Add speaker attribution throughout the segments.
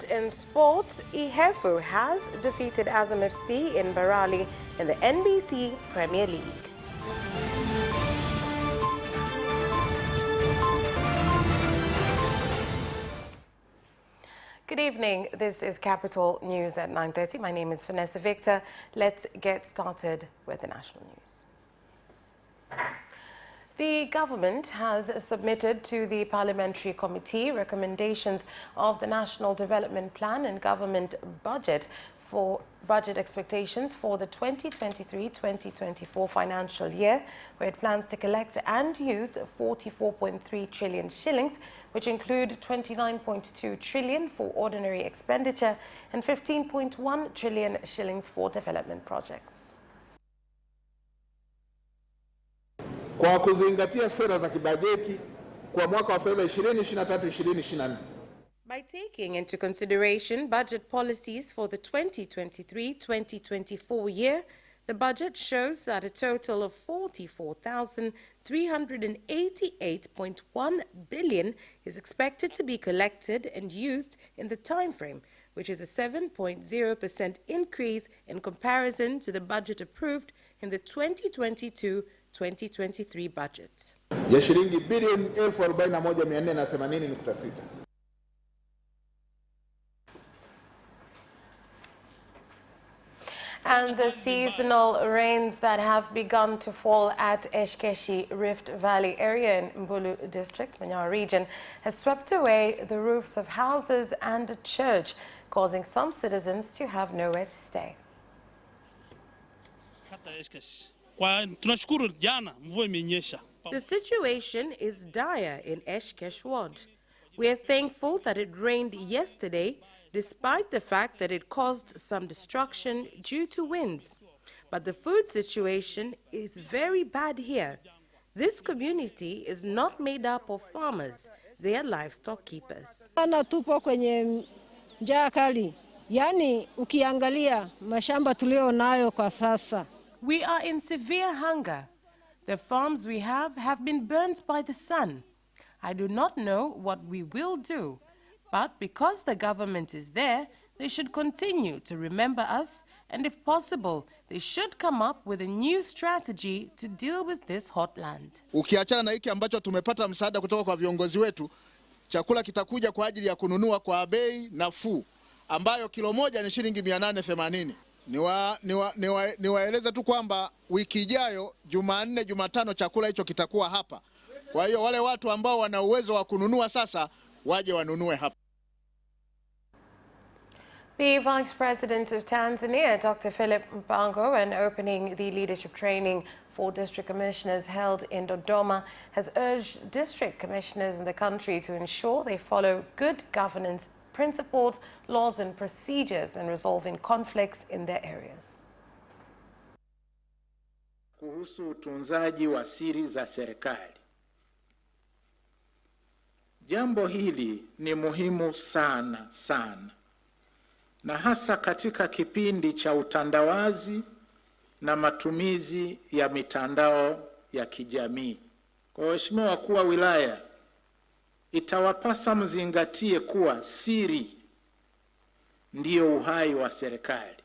Speaker 1: in sports, Ihefu has defeated Azam FC in Barali in the NBC Premier League. Good evening. This is Capital News at 9:30. My name is Vanessa Victor. Let's get started with the national news. The government has submitted to the Parliamentary Committee recommendations of the National Development Plan and government budget for budget expectations for the 2023-2024 financial year, where it plans to collect and use 44.3 trillion shillings, which include 29.2 trillion for ordinary expenditure and 15.1 trillion shillings for development projects.
Speaker 2: Kwa kuzingatia sera za kibajeti kwa mwaka wa fedha 2023-2024.
Speaker 1: By taking into consideration budget policies for the 2023-2024 year, the budget shows that a total of 44,388.1 billion is expected to be collected and used in the time frame, which is a 7.0% increase in comparison to the budget approved in the 2022-2023 budget.
Speaker 2: Ya shilingi bilioni 41,480.6.
Speaker 1: And the seasonal rains that have begun to fall at Eshkeshi Rift Valley area in Mbulu district, Manyara region, has swept away the roofs of houses and a church, causing some citizens to have nowhere to stay. The situation is dire in Eshkesh ward. We are thankful that it rained yesterday, despite the fact that it caused some destruction due to winds. But the food situation is very bad here. This community is not made up of farmers, they are livestock keepers.
Speaker 3: Tupo kwenye njaa kali. Yani ukiangalia mashamba tulio nayo kwa sasa.
Speaker 1: We are in severe hunger. The farms we have been burnt by the sun. I do not know what we will do. But because the government is there, they should continue to remember us, and if possible, they should come up with a new strategy to deal with this hot land.
Speaker 4: Ukiachana na hiki ambacho tumepata msaada kutoka kwa viongozi wetu, chakula kitakuja kwa ajili ya kununua kwa bei nafuu, ambayo kilo moja ni shilingi 880. Niwaeleze tu kwamba wiki ijayo Jumanne, Jumatano chakula hicho kitakuwa hapa. Kwa hiyo wale watu ambao wana uwezo wa kununua sasa waje wanunue hapa.
Speaker 1: The Vice President of Tanzania, Dr. Philip Mpango, when opening the leadership training for district commissioners held in Dodoma, has urged district commissioners in the country to ensure they follow good governance principles, laws and procedures in resolving conflicts in their areas.
Speaker 5: Kuhusu utunzaji wa siri za serikali. Jambo hili ni muhimu sana, na hasa katika kipindi cha utandawazi na matumizi ya mitandao ya kijamii. Kwa waheshimiwa wakuu wa wilaya, itawapasa mzingatie kuwa siri ndiyo uhai wa serikali.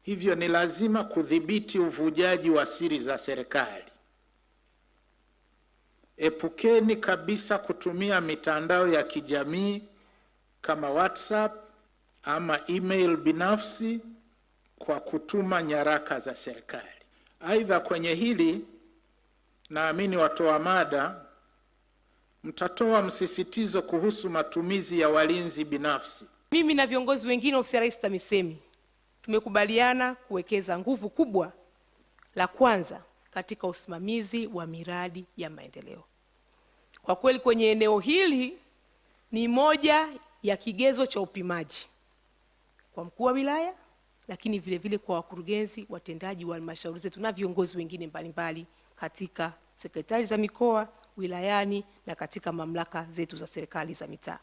Speaker 5: Hivyo ni lazima kudhibiti uvujaji wa siri za serikali. Epukeni kabisa kutumia mitandao ya kijamii kama WhatsApp ama email binafsi kwa kutuma nyaraka za serikali. Aidha, kwenye hili naamini watoa mada mtatoa msisitizo kuhusu matumizi ya walinzi binafsi.
Speaker 6: Mimi na viongozi wengine ofisi ya Rais TAMISEMI tumekubaliana kuwekeza nguvu kubwa, la kwanza katika usimamizi wa miradi ya maendeleo. Kwa kweli kwenye eneo hili ni moja ya kigezo cha upimaji kwa mkuu wa wilaya, lakini vile vile kwa wakurugenzi watendaji wa halmashauri zetu na viongozi wengine mbalimbali katika sekretari za mikoa, wilayani na katika mamlaka zetu za serikali za mitaa.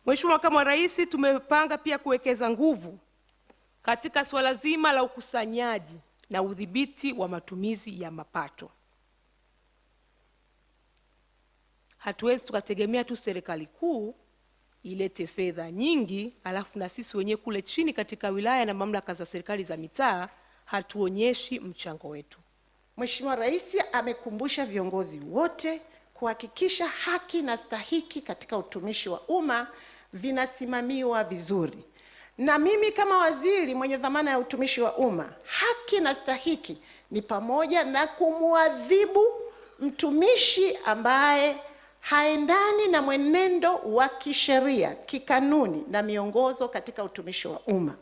Speaker 6: Mheshimiwa Makamu wa Rais, tumepanga pia kuwekeza nguvu katika swala zima la ukusanyaji na udhibiti wa matumizi ya mapato. Hatuwezi tukategemea tu serikali kuu ilete fedha nyingi, alafu na sisi wenyewe kule chini katika wilaya na mamlaka za serikali za mitaa hatuonyeshi mchango wetu.
Speaker 7: Mheshimiwa Rais amekumbusha viongozi wote kuhakikisha haki na stahiki katika utumishi wa umma vinasimamiwa vizuri. Na mimi kama waziri mwenye dhamana ya utumishi wa umma, haki na stahiki ni pamoja na kumwadhibu mtumishi ambaye haendani na mwenendo wa kisheria, kikanuni na miongozo katika utumishi wa umma.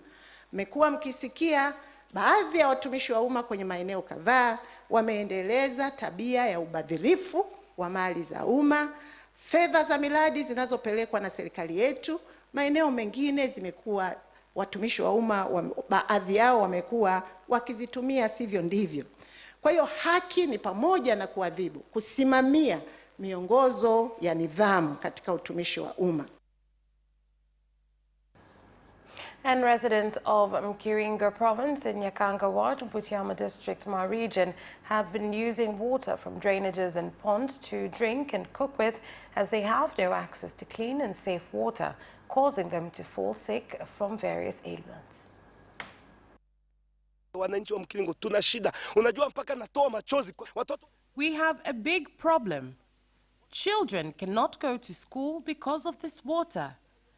Speaker 7: Mmekuwa mkisikia baadhi ya watumishi wa umma kwenye maeneo kadhaa wameendeleza tabia ya ubadhirifu wa mali za umma, fedha za miradi zinazopelekwa na serikali yetu. Maeneo mengine zimekuwa watumishi wa umma baadhi yao wamekuwa wakizitumia sivyo ndivyo. Kwa hiyo haki ni pamoja na kuadhibu, kusimamia miongozo ya nidhamu katika utumishi wa umma.
Speaker 1: And residents of Mkiringo province in Nyakanga Ward, Butiama district, Ma region, have been using water from drainages and ponds to drink and cook with, as they have no access to clean and safe water, causing them to fall sick from various ailments.
Speaker 8: Wananchi wa Mkiringo tuna shida. Unajua mpaka natoa machozi watoto.
Speaker 1: We have a big problem. Children cannot go to school because of this water.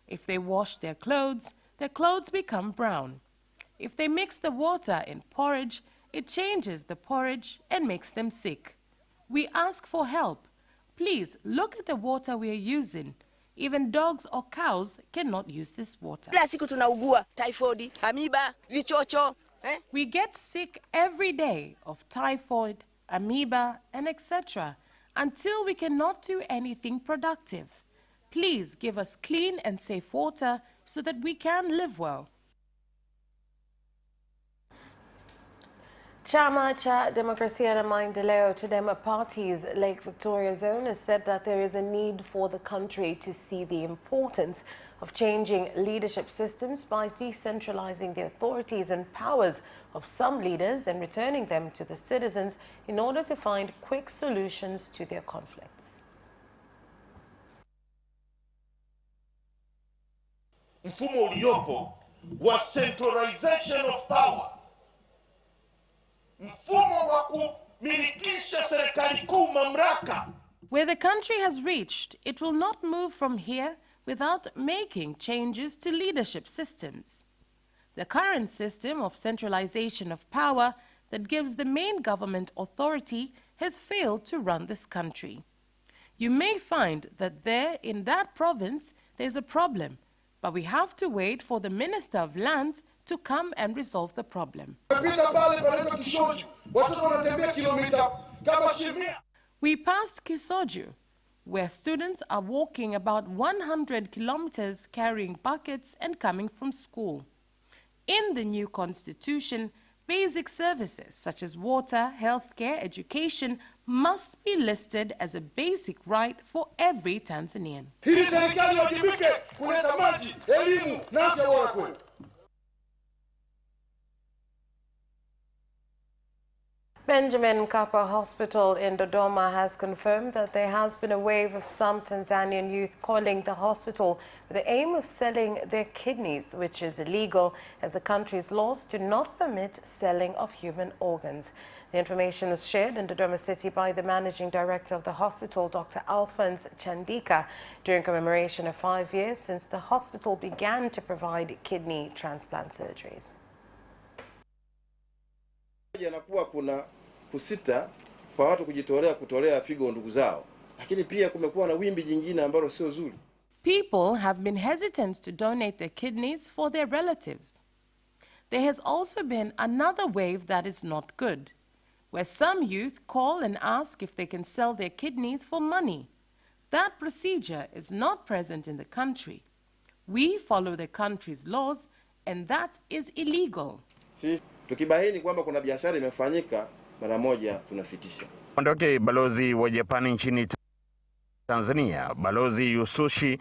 Speaker 1: If they wash their clothes become brown. If they mix the water in porridge, it changes the porridge and makes them sick. We ask for help. Please look at the water we are using. Even dogs or cows cannot use this water.
Speaker 9: Kila siku tunaugua typhoid, amoeba, vichocho.
Speaker 1: We get sick every day of typhoid, amoeba, and etc. until we cannot do anything productive. Please give us clean and safe water so that we can live well. Chama cha Demokrasia na Maendeleo, Chadema Party's Lake Victoria zone has said that there is a need for the country to see the importance of changing leadership systems by decentralizing the authorities and powers of some leaders and returning them to the citizens in order to find quick solutions to their conflicts.
Speaker 10: Mfumo uliopo wa centralization of power, mfumo wa kumilikisha serikali kuu mamlaka.
Speaker 1: Where the country has reached, it will not move from here without making changes to leadership systems. The current system of centralization of power that gives the main government authority has failed to run this country. You may find that there in that province there's a problem, but we have to wait for the Minister of Land to come and resolve the problem. We passed Kisoju, where students are walking about 100 kilometers carrying buckets and coming from school. In the new constitution, basic services such as water, healthcare, education must be listed as a basic right for every Tanzanian. Benjamin Mkapa Hospital in Dodoma has confirmed that there has been a wave of some Tanzanian youth calling the hospital with the aim of selling their kidneys, which is illegal as the country's laws do not permit selling of human organs. The information was shared in Dodoma City by the Managing Director of the hospital, Dr. Alphonse Chandika, during commemoration of 5 years since the hospital began to provide kidney transplant surgeries.
Speaker 11: Yanakuwa kuna kusita kwa watu kutolea figo ndugu zao, lakini pia kumekuwa na wimbi jingine ambalo sio zuri.
Speaker 1: People have been hesitant to donate their kidneys for their relatives. There has also been another wave that is not good, where some youth call and ask if they can sell their kidneys for money. That procedure is not present in the country. We follow the country's laws, and that is illegal.
Speaker 11: Tukibaini kwamba kuna biashara imefanyika, mara moja tunasitisha.
Speaker 12: Ondoke balozi wa Japani nchini Tanzania, Balozi Yusushi.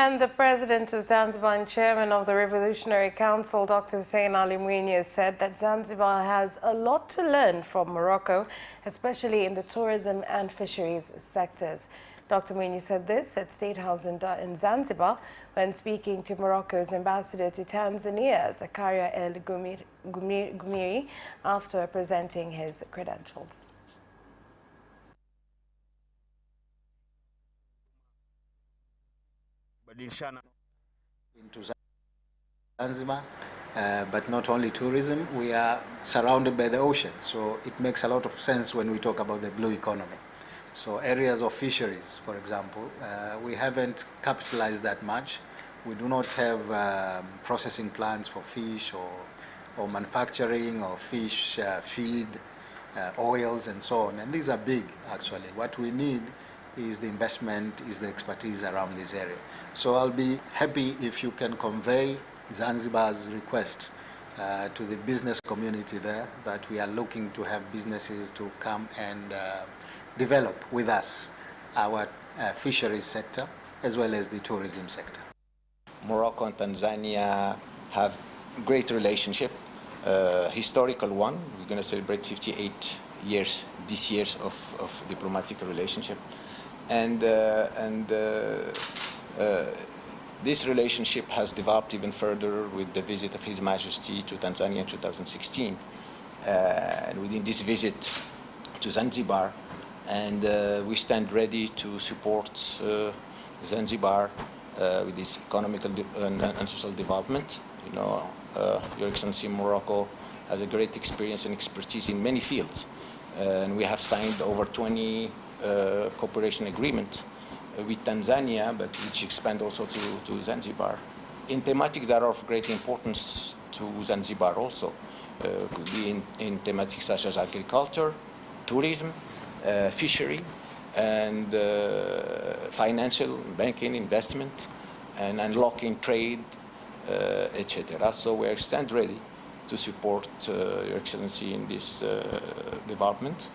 Speaker 1: And the president of Zanzibar and chairman of the Revolutionary Council, Dr. Hussein Ali Mwinyi, said that Zanzibar has a lot to learn from Morocco, especially in the tourism and fisheries sectors. Dr. Mwinyi said this at State House in Zanzibar when speaking to Morocco's ambassador to Tanzania, Zakaria El Gumiri, after presenting his credentials.
Speaker 13: Into Zanzibar, but not only tourism, we are surrounded by the ocean, so it makes a lot of sense when we talk about the blue economy. So areas of fisheries, for example, we haven't capitalized that much. We do not have processing plants for fish or manufacturing or fish feed, oils and so on, and these are big actually. What we need is the investment, is the expertise around this area. So I'll be happy if you can convey Zanzibar's request to the business community there, that we are looking to have businesses to come and develop with us our fisheries sector as well as the tourism sector.
Speaker 14: Morocco and Tanzania have great relationship, historical one. We're going to celebrate 58 years this year of diplomatic relationship. And this relationship has developed even further with the visit of His Majesty to Tanzania in 2016. And within this visit to Zanzibar, and we stand ready to support Zanzibar with its economic and social development. You know, Your Excellency, Morocco has a great experience and expertise in many fields. And we have signed over 20 cooperation agreements with Tanzania, but which expand also to Zanzibar. In thematics that are of great importance to Zanzibar also. Could be in thematics such as agriculture, tourism, fishery, and financial, banking, investment, and unlocking trade, etc. So we stand ready to support Your Excellency in this development.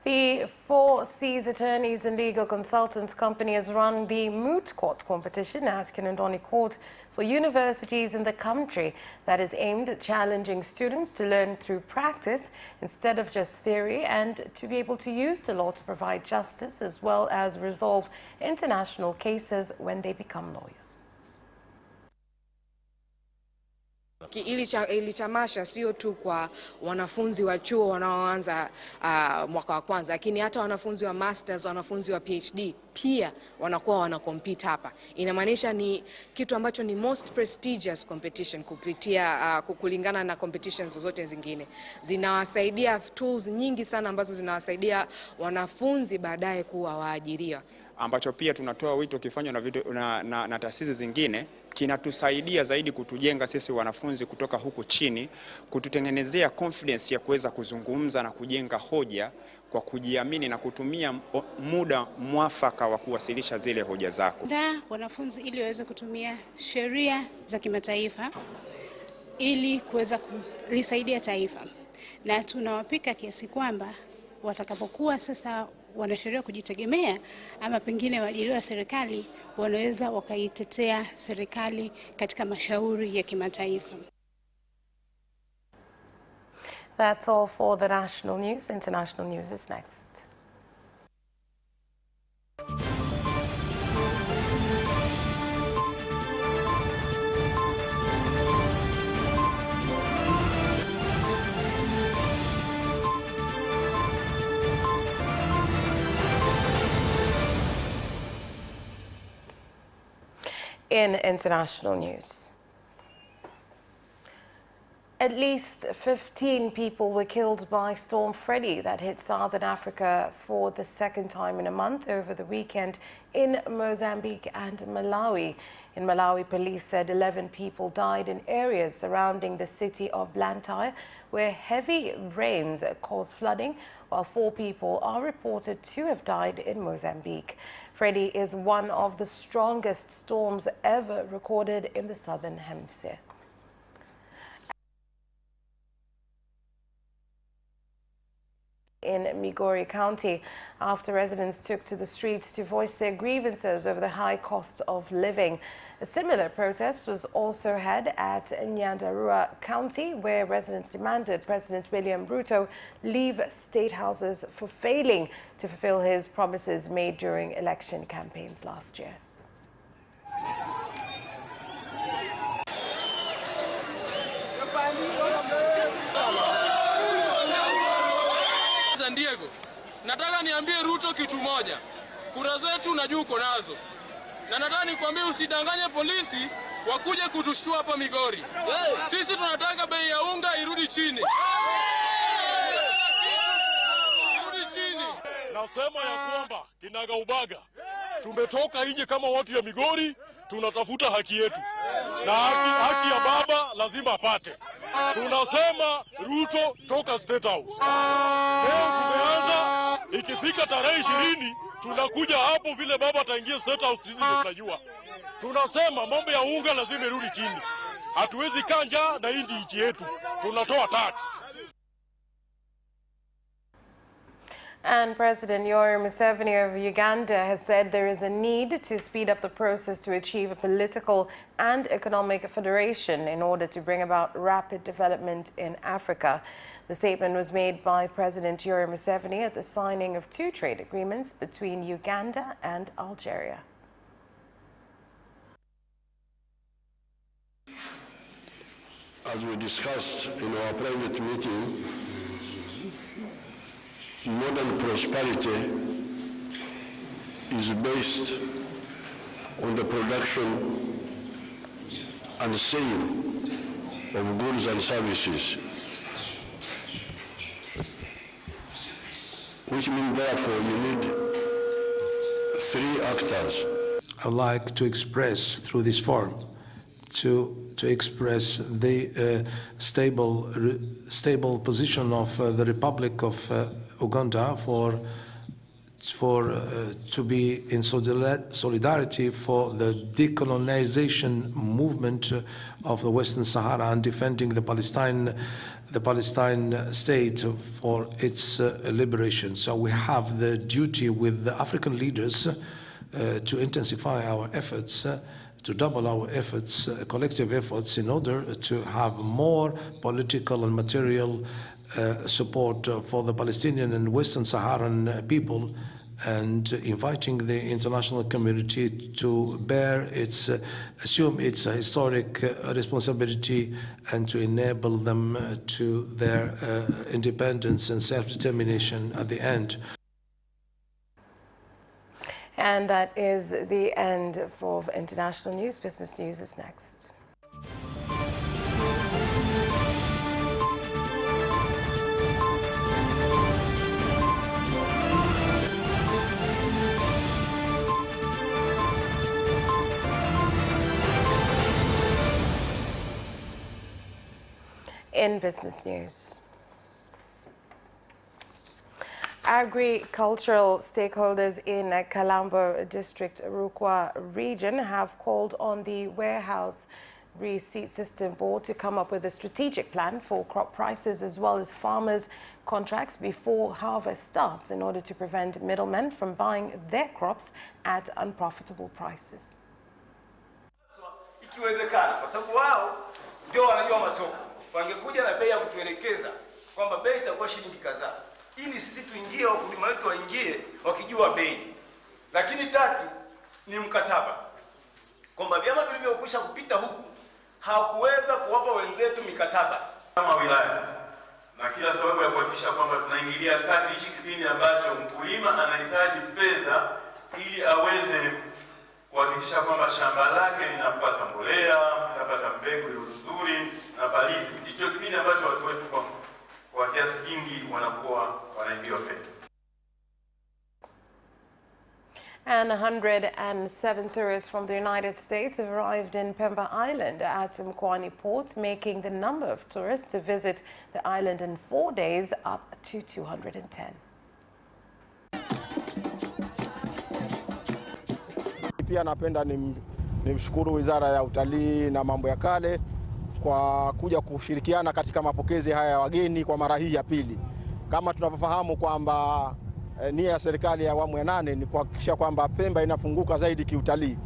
Speaker 1: The Four Seas Attorneys and Legal Consultants Company has run the Moot Court competition at Kinondoni Court for universities in the country that is aimed at challenging students to learn through practice instead of just theory, and to be able to use the law to provide justice as well as resolve international cases when they become lawyers.
Speaker 15: Ili tamasha sio tu kwa wanafunzi wa chuo wanaoanza mwaka wa kwanza, lakini hata wanafunzi wa masters, wanafunzi wa PhD pia wanakuwa wanacompete hapa. Inamaanisha ni kitu ambacho ni most prestigious competition kupitia kulingana na competitions zote zingine. Zinawasaidia tools nyingi sana ambazo zinawasaidia wanafunzi baadaye kuwa waajiriwa.
Speaker 16: Ambacho pia tunatoa wito kifanywa na taasisi zingine, kinatusaidia zaidi kutujenga sisi wanafunzi kutoka huku chini, kututengenezea confidence ya kuweza kuzungumza na kujenga hoja kwa kujiamini na kutumia muda mwafaka wa kuwasilisha zile hoja zako.
Speaker 17: Wanafunzi ili waweze kutumia sheria za kimataifa ili kuweza kulisaidia taifa, na tunawapika kiasi kwamba watakapokuwa sasa wanasheria kujitegemea ama pengine waajiriwa serikali, wanaweza wakaitetea serikali katika mashauri ya kimataifa.
Speaker 1: That's all for the national news. International news is next. In international news, at least 15 people were killed by Storm Freddy that hit southern Africa for the second time in a month over the weekend in Mozambique and Malawi. In Malawi, police said 11 people died in areas surrounding the city of Blantyre, where heavy rains caused flooding, while 4 people are reported to have died in Mozambique. Freddy is one of the strongest storms ever recorded in the southern hemisphere. in Migori County after residents took to the streets to voice their grievances over the high cost of living. A similar protest was also held at Nyandarua County, where residents demanded President William Ruto leave state houses for failing to fulfill his promises made during election campaigns last year.
Speaker 18: San Diego, nataka niambie Ruto kitu moja. Kura zetu najua uko nazo. Na nataka nikwambie usidanganye polisi wakuje kutushtua hapa Migori. Sisi tunataka bei ya unga irudi chini. Irudi chini.
Speaker 19: Nasema ya kwamba kinaga ubaga. Tumetoka nje kama watu ya Migori, tunatafuta haki yetu. Na haki ya baba lazima apate. Tunasema Ruto toka State House. Leo tumeanza, ikifika tarehe 20 tunakuja hapo vile baba ataingia State House, sisi ndio tunajua. Tunasema mambo ya unga lazima irudi chini. Hatuwezi kanja na hii nchi yetu. Tunatoa tax.
Speaker 1: And President Yoweri Museveni of Uganda has said there is a need to speed up the process to achieve a political and economic federation in order to bring about rapid development in Africa. The statement was made by President Yoweri Museveni at the signing of 2 trade agreements between Uganda and Algeria.
Speaker 20: As we discussed in our private meeting, modern prosperity is based on the production and sale of goods and services, which means therefore you need 3 actors.
Speaker 21: I would like to express through this forum to express the stable position of the Republic of Uganda to be in solidarity for the decolonization movement of the Western Sahara and defending the Palestine state for its liberation. So we have the duty with the African leaders to intensify our efforts, to double our efforts, collective efforts, in order to have more political and material support for the Palestinian and Western Saharan people, and inviting the international community to assume its historic responsibility and to enable them to their independence and self-determination at the end.
Speaker 1: And that is the end for international news. Business News is next. In business news, agricultural stakeholders in Kalambo District, Rukwa region have called on the Warehouse Receipt System Board to come up with a strategic plan for crop prices as well as farmers' contracts before harvest starts in order to prevent middlemen from buying their crops at unprofitable prices.
Speaker 22: Ikiwezekana, kwa sababu wao ndio wanajua masoko, wangekuja na bei ya kutuelekeza kwamba bei itakuwa shilingi kadhaa, ili sisi tuingie, wakulima wetu waingie wakijua bei. Lakini tatu ni mkataba, kwamba vyama vilivyokwisha kupita huku hawakuweza kuwapa wenzetu mikataba
Speaker 23: kama wilaya, na kila sababu ya kuhakikisha kwamba tunaingilia kati hichi kipindi ambacho mkulima anahitaji fedha ili aweze kuhakikisha kwamba shamba lake linapata mbolea, linapata mbegu nzuri na palizi. Ndicho kipindi ambacho watu wetu kwa kiasi kingi wanakuwa wanaibiwa fedha.
Speaker 1: And 107 tourists from the United States have arrived in Pemba Island at Mkwani Port, making the number of tourists to visit the island in 4 days up to 210.
Speaker 24: Pia napenda nimshukuru Wizara ya Utalii na Mambo ya Kale kwa kuja kushirikiana katika mapokezi haya ya wageni kwa mara hii ya pili. Kama tunavyofahamu kwamba nia ya serikali ya awamu ya 8 ni kuhakikisha kwamba Pemba inafunguka zaidi kiutalii.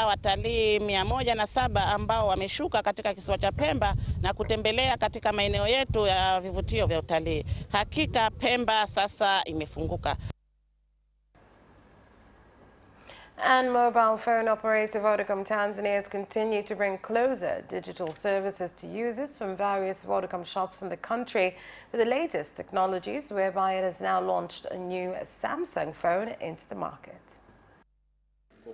Speaker 2: Watalii 107 ambao wameshuka katika kisiwa cha Pemba na kutembelea katika maeneo yetu ya vivutio vya utalii. Hakika Pemba sasa imefunguka.
Speaker 1: And mobile phone operator Vodacom Tanzania has continued to bring closer digital services to users from various Vodacom shops in the country with the latest technologies, whereby it has now launched a new Samsung phone into the market.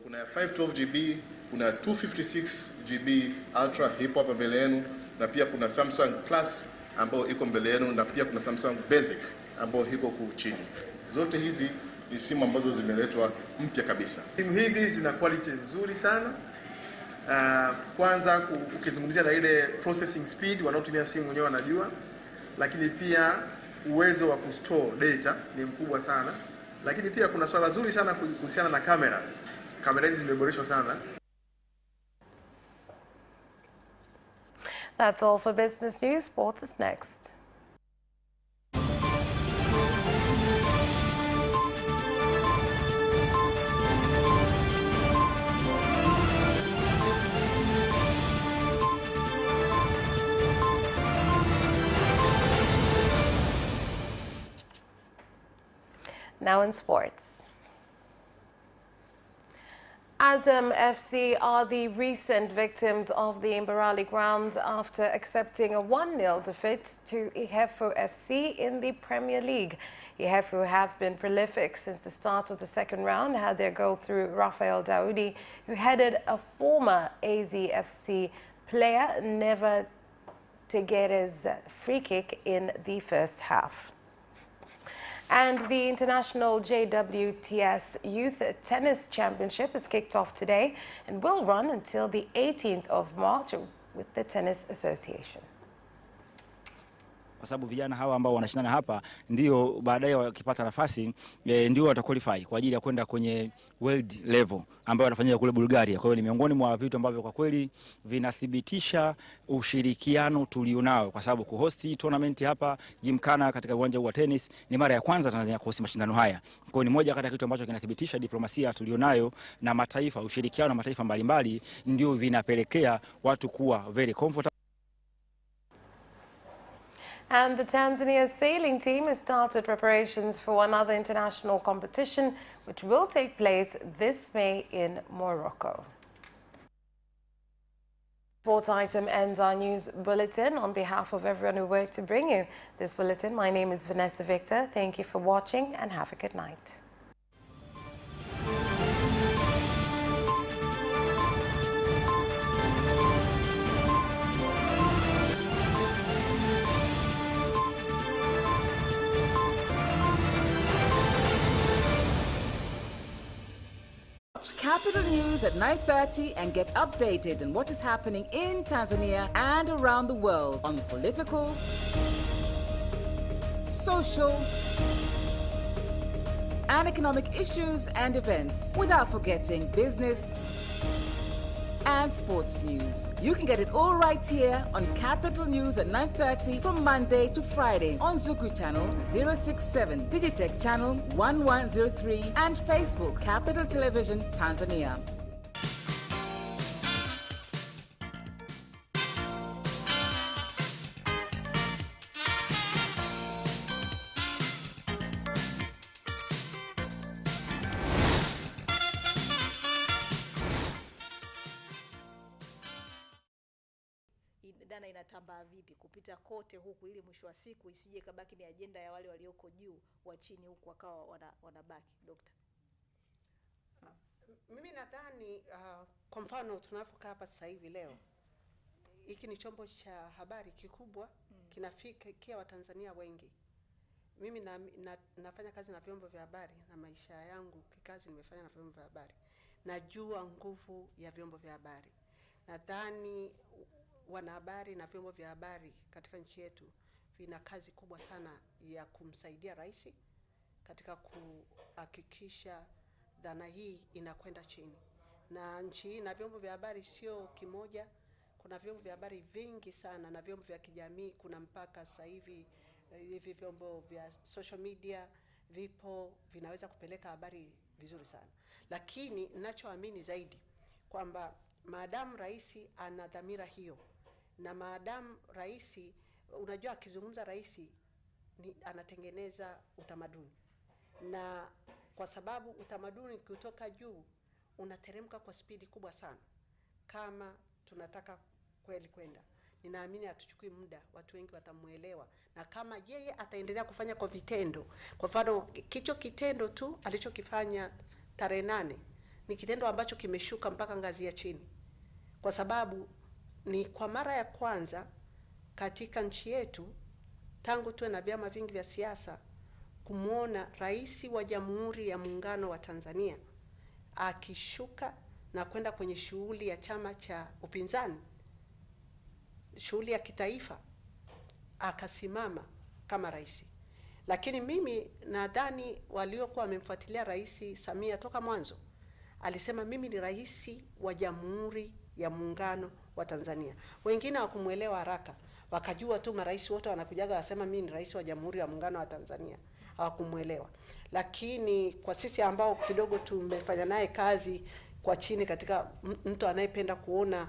Speaker 3: Kuna 512 GB, kuna 256 GB Ultra Hip hapa mbele yenu, na pia kuna Samsung Plus ambayo iko mbele yenu, na pia kuna Samsung Basic ambayo iko huku chini. Zote hizi ni simu ambazo zimeletwa mpya kabisa.
Speaker 4: Simu hizi zina quality nzuri sana. Kwanza ukizungumzia na ile processing speed, wanaotumia simu wenyewe wanajua, lakini pia uwezo wa kustore data ni mkubwa sana. Lakini pia kuna swala zuri sana kuhusiana na kamera. Kamera hizi zimeboreshwa sana.
Speaker 1: That's all for business news. Sports is next. Now in sports. Azam FC are the recent victims of the Mbarali grounds after accepting a 1-0 defeat to Ihefo FC in the Premier League. Ihefo have been prolific since the start of the second round, had their goal through Rafael Daoudi, who headed a former AZFC player never to get his free kick in the first half. And the International JWTS Youth Tennis Championship is kicked off today and will run until the 18th of March with the Tennis Association.
Speaker 5: Kwa sababu vijana hawa ambao wanashindana hapa ndio baadaye wakipata nafasi ndio wataqualify kwa ajili ya kwenda kwenye world level ambao wanafanyika kule Bulgaria. Kwa hiyo ni miongoni mwa vitu ambavyo kwa kweli vinathibitisha ushirikiano tulionao, kwa sababu kuhosti tournament hapa Gymkhana katika uwanja wa tennis ni mara ya kwanza Tanzania kuhosti mashindano haya. Kwa hiyo ni moja kati ya kitu ambacho kinathibitisha diplomasia tulionayo na mataifa, ushirikiano na mataifa mbalimbali ndio vinapelekea watu kuwa very comfortable.
Speaker 1: And the Tanzania sailing team has started preparations for another international competition, which will take place this May in Morocco. Sport item ends our news bulletin. On behalf of everyone who worked to bring you this bulletin, my name is Vanessa Victor. Thank you for watching and have a good night.
Speaker 25: Watch Capital News at 9:30 and get updated on what is happening in Tanzania and around the world on political, social, and economic issues and events, without forgetting business and sports news. You can get it all right here on Capital News at 9:30 from Monday to Friday on Zuku Channel 067, Digitech Channel 1103, and Facebook Capital Television Tanzania.
Speaker 26: Dhana inatambaa vipi kupita kote huku ili mwisho wa siku isije kabaki ni ajenda ya wale walioko juu wa chini huku wakawa wanabaki. Dokta,
Speaker 7: mimi nadhani kwa mfano tunapokaa hapa sasa hivi leo, hiki ni chombo cha habari kikubwa, kinafikia Watanzania wengi. Mimi nafanya kazi na vyombo vya habari na maisha yangu kikazi nimefanya na vyombo vya habari. Najua nguvu ya vyombo vya habari. Nadhani wanahabari na vyombo vya habari katika nchi yetu vina kazi kubwa sana ya kumsaidia rais katika kuhakikisha dhana hii inakwenda chini. Na nchi hii na vyombo vya habari sio kimoja, kuna vyombo vya habari vingi sana na vyombo vya kijamii. Kuna mpaka sasa hivi
Speaker 6: hivi vyombo vya social media vipo, vinaweza kupeleka habari vizuri sana. Lakini ninachoamini zaidi kwamba maadamu rais ana dhamira hiyo, na maadamu rais, unajua akizungumza rais anatengeneza utamaduni, na kwa sababu utamaduni kutoka juu unateremka kwa spidi kubwa sana. Kama tunataka kweli kwenda, ninaamini hatuchukui muda, watu wengi watamuelewa, na kama yeye ataendelea kufanya kwa vitendo. Kwa mfano kicho kitendo tu alichokifanya tarehe 8 ni kitendo ambacho kimeshuka mpaka ngazi ya chini, kwa sababu ni kwa mara ya kwanza katika nchi yetu tangu tuwe na vyama vingi vya siasa kumuona rais wa Jamhuri ya Muungano wa Tanzania akishuka na kwenda kwenye shughuli ya chama cha upinzani, shughuli ya kitaifa, akasimama kama rais. Lakini mimi nadhani waliokuwa wamemfuatilia Rais Samia toka mwanzo, alisema mimi ni rais wa Jamhuri ya Muungano wa Tanzania. Wengine hawakumuelewa haraka, wakajua tu marais wote wanakujaga wasema mimi ni rais wa Jamhuri ya Muungano wa Tanzania, hawakumuelewa. Lakini kwa sisi ambao kidogo tumefanya naye kazi kwa chini, katika mtu anayependa kuona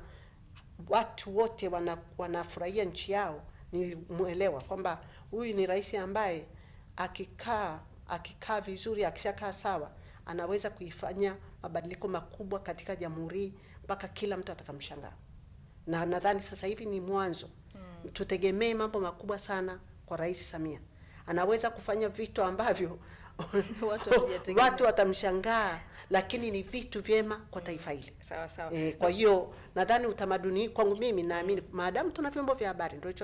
Speaker 6: watu wote wanafurahia nchi yao, nilimuelewa kwamba huyu ni rais ambaye akikaa vizuri, akishakaa sawa, anaweza kuifanya mabadiliko makubwa katika jamhuri mpaka kila mtu atakamshangaa. Na nadhani sasa hivi ni mwanzo. Tutegemee mambo makubwa sana kwa Rais Samia. Anaweza kufanya vitu ambavyo watu watamshangaa, lakini ni vitu vyema kwa taifa hili.
Speaker 26: Sawa sawa.
Speaker 6: Kwa hiyo nadhani utamaduni, kwangu mimi naamini maadamu tuna vyombo vya habari ndio hicho